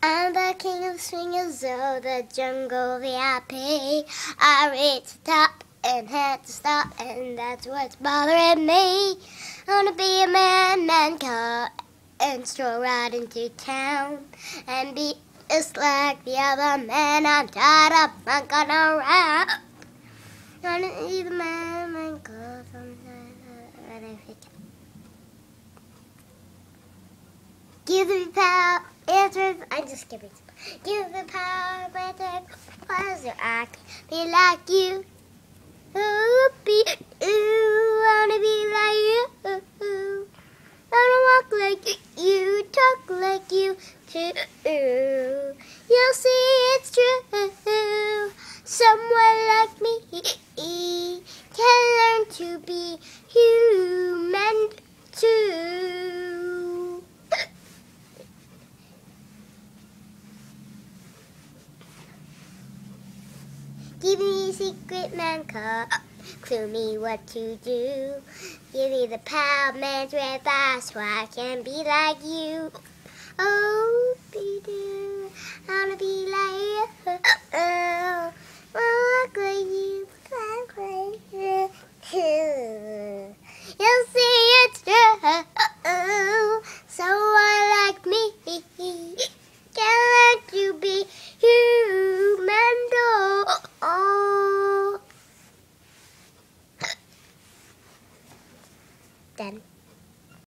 I'm the king of swingers, oh, the jungle VIP. I reach the top and had to stop, and that's what's bothering me. I wanna be a man cub and stroll right into town and be just like the other man. I'm tired of bunking around. I wanna be the man cub. Give the power, answers. I'm just kidding. Give the power, but the pleasure. I can be like you. Ooh, wanna be like you. Wanna walk like you, talk like you too. You'll see it's true. Someone like me can learn to be human too. Give me a secret man cub, clue me what to do. Give me the power man's advice so I can be like you. Oh, be do, I wanna be like you. Wanna walk like you.